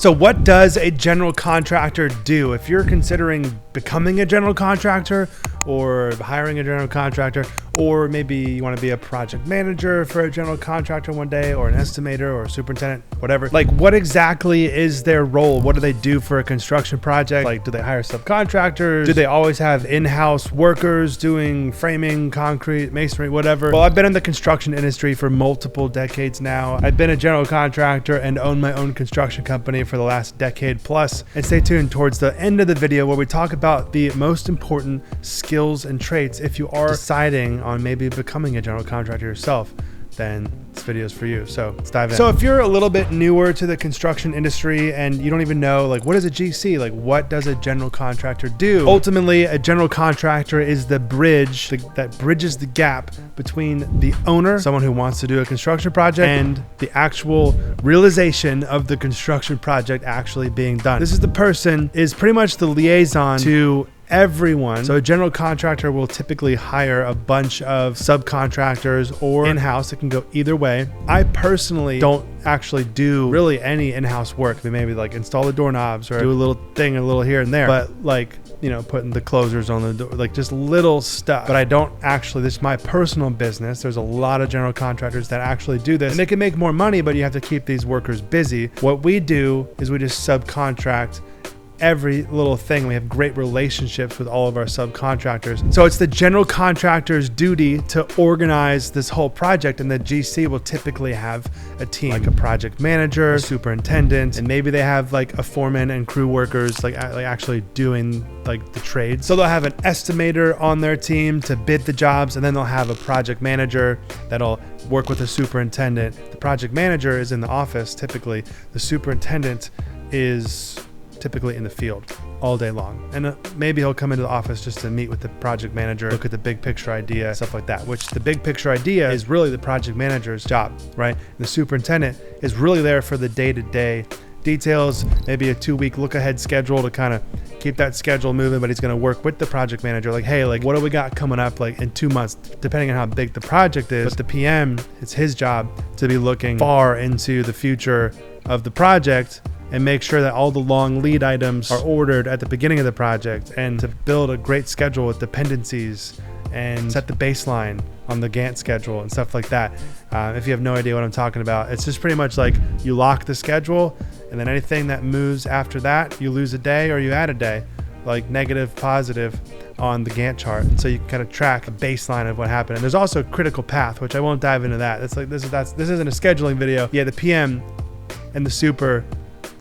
So what does a general contractor do? If you're considering becoming a general contractor or hiring a general contractor, or maybe you want to be a project manager for a general contractor one day, or an estimator or a superintendent, whatever. Like, what exactly is their role? What do they do for a construction project? Like, do they hire subcontractors? Do they always have in-house workers doing framing, concrete, masonry, whatever? Well, I've been in the construction industry for multiple decades now. I've been a general contractor and own my own construction company for the last decade plus. And stay tuned towards the end of the video where we talk about the most important skills and traits if you are deciding on maybe becoming a general contractor yourself. Then this video is for you. So let's dive in. So if you're a little bit newer to the construction industry and you don't even know, like, what is a GC? Like, what does a general contractor do? Ultimately, a general contractor is the bridge that bridges the gap between the owner, someone who wants to do a construction project, and the actual realization of the construction project actually being done. This is the person is pretty much the liaison to everyone. So a general contractor will typically hire a bunch of subcontractors or in-house. It can go either way. I personally don't actually do really any in-house work. We maybe like install the doorknobs or do a little thing a little here and there, but like, you know, putting the closers on the door, like just little stuff. But I don't actually, this is my personal business. There's a lot of general contractors that actually do this and they can make more money, but you have to keep these workers busy. What we do is we just subcontract every little thing. We have great relationships with all of our subcontractors. So it's the general contractor's duty to organize this whole project, and the GC will typically have a team, like a project manager, a superintendent, and maybe they have like a foreman and crew workers like actually doing like the trades. So they'll have an estimator on their team to bid the jobs, and then they'll have a project manager that'll work with a superintendent. The project manager is in the office typically. The superintendent is typically in the field all day long, and maybe he'll come into the office just to meet with the project manager, look at the big picture idea, stuff like that, which the big picture idea is really the project manager's job, right? And the superintendent is really there for the day-to-day details, maybe a 2-week look ahead schedule to kind of keep that schedule moving, but he's going to work with the project manager like, hey, like, what do we got coming up like in 2 months, depending on how big the project is. But the PM, it's his job to be looking far into the future of the project and make sure that all the long lead items are ordered at the beginning of the project, and to build a great schedule with dependencies and set the baseline on the Gantt schedule and stuff like that. If you have no idea what I'm talking about, it's just pretty much like you lock the schedule, and then anything that moves after that, you lose a day or you add a day, like negative, positive on the Gantt chart. And so you can kind of track a baseline of what happened. And there's also critical path, which I won't dive into that. It's like this isn't a scheduling video. Yeah, the PM and the super,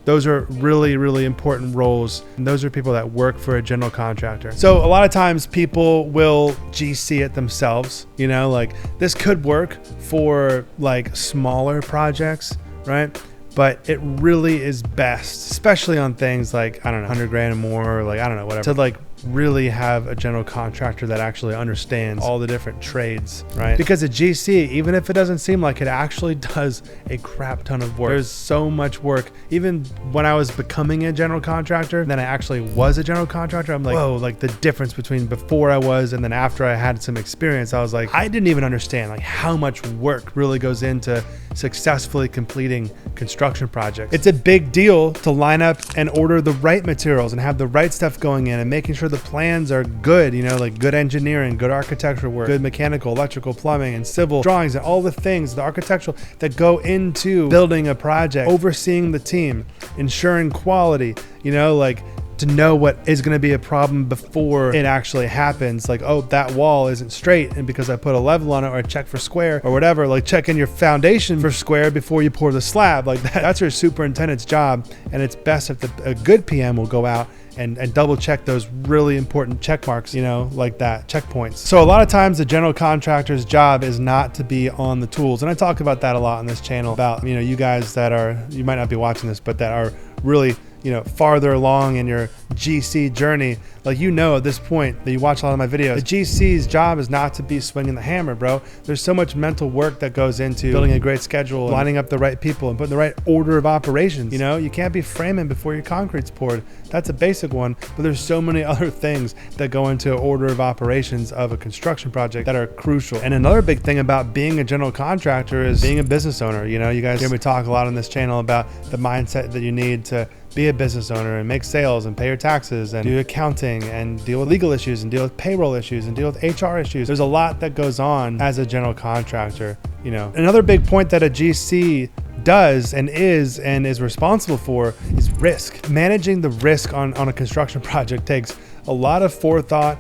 those are really, really important roles. And those are people that work for a general contractor. So a lot of times people will GC it themselves. You know, like this could work for like smaller projects, right? But it really is best, especially on things like, I don't know, 100 grand or more, or like, I don't know, whatever, to like really have a general contractor that actually understands all the different trades, right? Because a GC, even if it doesn't seem like it, actually does a crap ton of work. There's so much work. Even when I was becoming a general contractor, then I actually was a general contractor, I'm like, whoa, like the difference between before I was and then after I had some experience, I was like, I didn't even understand like how much work really goes into successfully completing construction projects. It's a big deal to line up and order the right materials and have the right stuff going in and making sure the plans are good, you know, like good engineering, good architectural work, good mechanical, electrical, plumbing, and civil drawings, and all the things, the architectural that go into building a project, overseeing the team, ensuring quality, you know, like to know what is going to be a problem before it actually happens. Like, oh, that wall isn't straight, and because I put a level on it, or I check for square or whatever, like checking your foundation for square before you pour the slab, like that's your superintendent's job. And it's best if a good PM will go out and double check those really important check marks, you know, like that, checkpoints. So a lot of times the general contractor's job is not to be on the tools. And I talk about that a lot on this channel about, you know, you guys that are, you might not be watching this, but that are really, farther along in your GC journey, like, at this point that you watch a lot of my videos, the GC's job is not to be swinging the hammer, bro. There's so much mental work that goes into building a great schedule, lining up the right people, and putting the right order of operations. You can't be framing before your concrete's poured. That's a basic one, but there's so many other things that go into order of operations of a construction project that are crucial. And another big thing about being a general contractor is being a business owner. You guys hear me talk a lot on this channel about the mindset that you need to be a business owner and make sales and pay your taxes and do accounting and deal with legal issues and deal with payroll issues and deal with HR issues. There's a lot that goes on as a general contractor. Another big point that a GC does and is responsible for is risk. Managing the risk on a construction project takes a lot of forethought.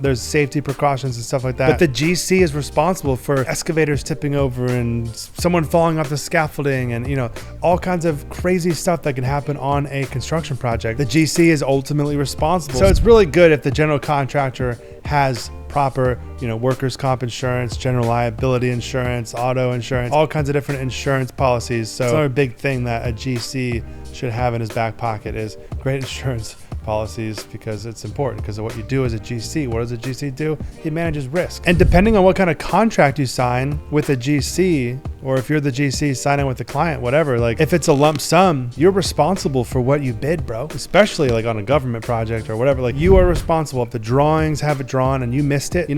There's safety precautions and stuff like that. But the GC is responsible for excavators tipping over and someone falling off the scaffolding and all kinds of crazy stuff that can happen on a construction project. The GC is ultimately responsible. So it's really good if the general contractor has proper, workers' comp insurance, general liability insurance, auto insurance, all kinds of different insurance policies. So another big thing that a GC should have in his back pocket is great insurance policies, because it's important because of what you do as a GC. What does a GC do? He manages risk. And depending on what kind of contract you sign with a GC, or if you're the GC signing with the client, whatever, like if it's a lump sum, you're responsible for what you bid, bro. Especially like on a government project or whatever, like you are responsible. If the drawings have it drawn and you missed it,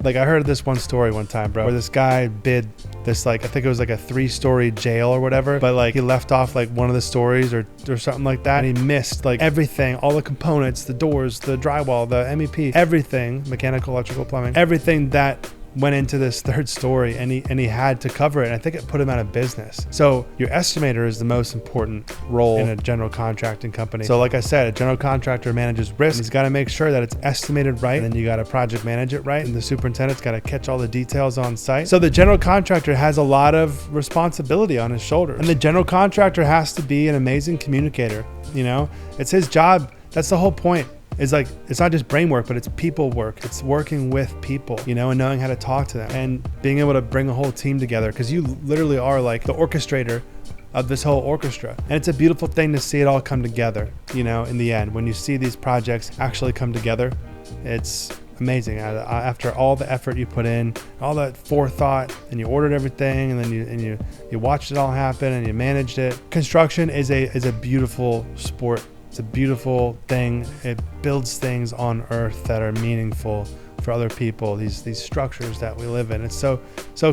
like I heard this one story one time, bro, where this guy bid this, like, I think it was like a 3-story jail or whatever, but like he left off like one of the stories or something like that, and he missed like everything, all the components, the doors, the drywall, the MEP, everything, mechanical, electrical, plumbing, everything that went into this 3rd story, and he had to cover it. And I think it put him out of business. So your estimator is the most important role in a general contracting company. So like I said, a general contractor manages risk. He's got to make sure that it's estimated right, and then you got to project manage it right, and the superintendent's got to catch all the details on site. So the general contractor has a lot of responsibility on his shoulders, and the general contractor has to be an amazing communicator. It's his job. That's the whole point. It's like, it's not just brain work, but it's people work. It's working with people, and knowing how to talk to them and being able to bring a whole team together, because you literally are like the orchestrator of this whole orchestra. And it's a beautiful thing to see it all come together, in the end. When you see these projects actually come together, it's amazing. After all the effort you put in, all that forethought, and you ordered everything, and then you watched it all happen and you managed it. Construction is a beautiful sport. It's a beautiful thing. It builds things on earth that are meaningful for other people. These structures that we live in. It's so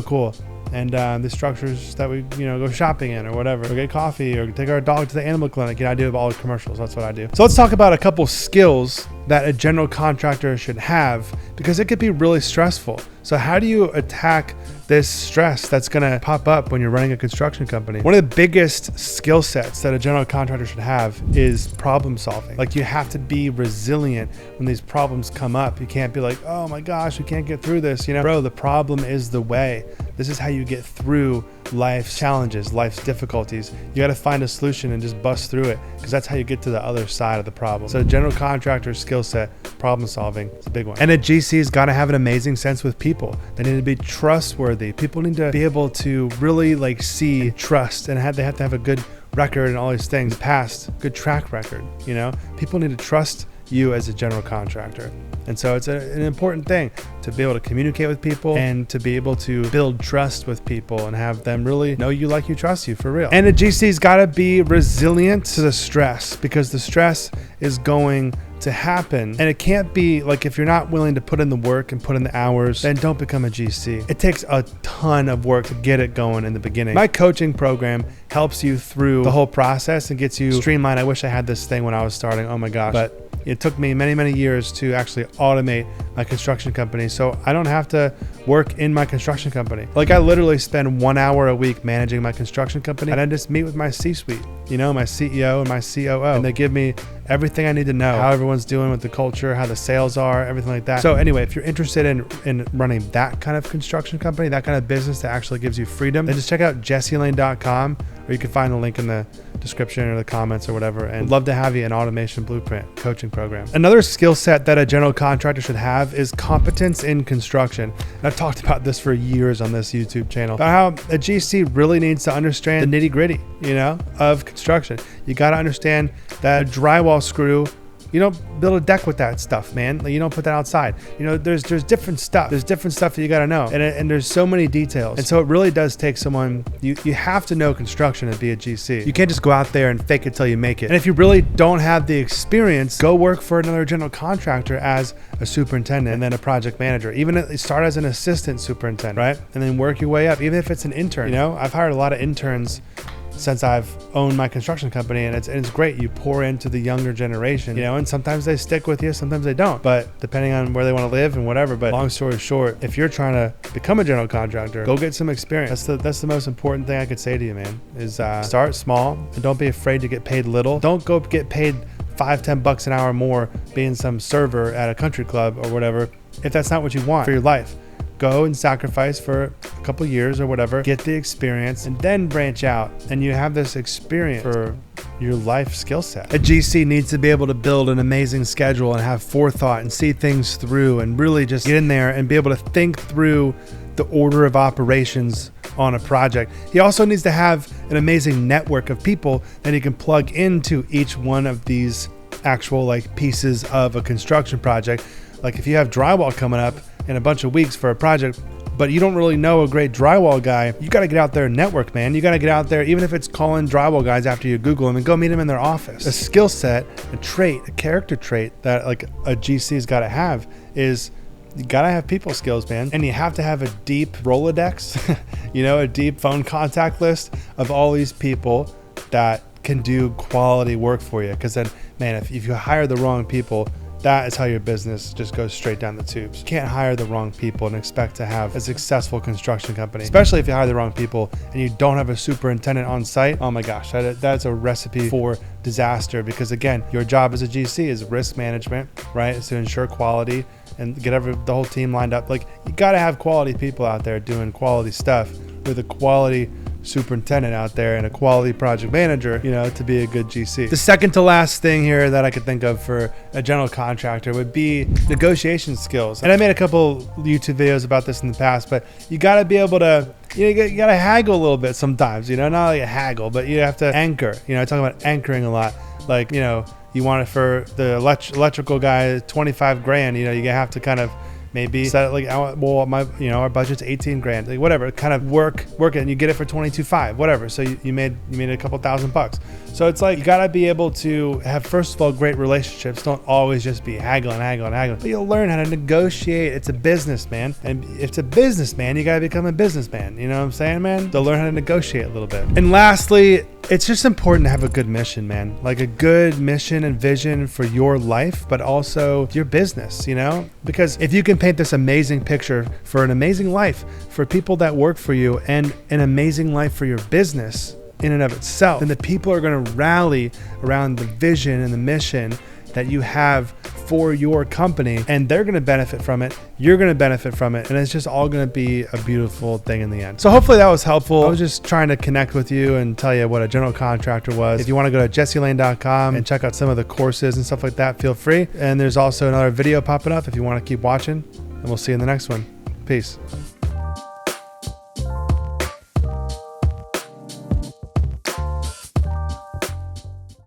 cool. And the structures that we go shopping in or whatever, or get coffee, or take our dog to the animal clinic. I do all the commercials. That's what I do. So let's talk about a couple skills that a general contractor should have, because it could be really stressful. So how do you attack this stress that's going to pop up when you're running a construction company? One of the biggest skill sets that a general contractor should have is problem solving. Like, you have to be resilient when these problems come up. You can't be like, oh my gosh, we can't get through this. Bro, the problem is the way. This is how you get through life's challenges, life's difficulties. You got to find a solution and just bust through it, because that's how you get to the other side of the problem. So general contractor skill set, problem solving, is a big one. And a GC's got to have an amazing sense with people. They need to be trustworthy. People need to be able to really see and trust, and they have to have a good record and all these things, past good track record. People need to trust you as a general contractor. And so it's an important thing to be able to communicate with people and to be able to build trust with people and have them really know you, like you, trust you for real. And a GC's got to be resilient to the stress, because the stress is going to happen. And it can't be like, if you're not willing to put in the work and put in the hours, then don't become a GC. It takes a ton of work to get it going in the beginning. My coaching program helps you through the whole process and gets you streamlined. I wish I had this thing when I was starting. Oh my gosh. But it took me many, many years to actually automate my construction company, so I don't have to work in my construction company. Like, I literally spend 1 hour a week managing my construction company, and I just meet with my C-suite, my CEO and my COO, and they give me everything I need to know, how everyone's doing with the culture, how the sales are, everything like that. So anyway, if you're interested in running that kind of construction company, that kind of business that actually gives you freedom, then just check out jesselane.com, or you can find the link in the description or the comments or whatever. And I'd love to have you an automation blueprint coaching program. Another skill set that a general contractor should have have is competence in construction. And I've talked about this for years on this YouTube channel, about how a GC really needs to understand the nitty gritty, you know, of construction. You got to understand that a drywall screw, you don't build a deck with that stuff, man. Like, you don't put that outside. You know, there's different stuff. There's different stuff that you got to know. And there's so many details. And so it really does take someone, you have to know construction to be a GC. You can't just go out there and fake it till you make it. And if you really don't have the experience, go work for another general contractor as a superintendent and then a project manager. Even start as an assistant superintendent, right? And then work your way up, even if it's an intern. You know, I've hired a lot of interns since I've owned my construction company, and it's great. You pour into the younger generation, you know, and sometimes they stick with you, sometimes they don't, but depending on where they want to live and whatever. But long story short, if you're trying to become a general contractor, go get some experience. That's the most important thing I could say to you, man, is start small and don't be afraid to get paid little. Don't go get paid $5-10 an hour more being some server at a country club or whatever if that's not what you want for your life. Go and sacrifice for a couple years or whatever, get the experience, and then branch out, and you have this experience for your life skill set. A GC needs to be able to build an amazing schedule and have forethought and see things through and really just get in there and be able to think through the order of operations on a project. He also needs to have an amazing network of people that he can plug into each one of these actual like pieces of a construction project. Like if you have drywall coming up in a bunch of weeks for a project, but you don't really know a great drywall guy, you got to get out there and network, man. You got to get out there, even if it's calling drywall guys after you Google them, and go meet them in their office. A skill set, a trait, a character trait that like a GC's got to have is you got to have people skills, man. And you have to have a deep Rolodex, you know, a deep phone contact list of all these people that can do quality work for you. Because then, man, if you hire the wrong people, that is how your business just goes straight down the tubes. You can't hire the wrong people and expect to have a successful construction company, especially if you hire the wrong people and you don't have a superintendent on site. Oh my gosh, that's a recipe for disaster, because again, your job as a GC is risk management, right? It's to ensure quality and get the whole team lined up. Like, you got to have quality people out there doing quality stuff with a quality superintendent out there and a quality project manager, you know, to be a good GC. The second to last thing here that I could think of for a general contractor would be negotiation skills. And I made a couple YouTube videos about this in the past, but you got to be able to, you got to haggle a little bit sometimes, you know, not like a haggle, but you have to anchor. You know, I talk about anchoring a lot. Like, you know, you want it for the electrical guy, 25 grand, you know, you have to kind of maybe set it like, well, our budget's 18 grand, like whatever, kind of work it, and you get it for 22.5, whatever. So you made a couple $1,000. So it's like, you gotta be able to have, first of all, great relationships. Don't always just be haggling, but you'll learn how to negotiate. It's a business, man. And if it's a business, man, you gotta become a businessman. You know what I'm saying, man? To learn how to negotiate a little bit. And lastly, it's just important to have a good mission, man. Like a good mission and vision for your life, but also your business, you know? Because if you can paint this amazing picture for an amazing life for people that work for you and an amazing life for your business in and of itself, then the people are going to rally around the vision and the mission that you have for your company, and they're going to benefit from it. You're going to benefit from it, and it's just all going to be a beautiful thing in the end. So hopefully that was helpful. I was just trying to connect with you and tell you what a general contractor was. If you want to go to jesselane.com and check out some of the courses and stuff like that, feel free. And there's also another video popping up if you want to keep watching, and we'll see you in the next one. Peace.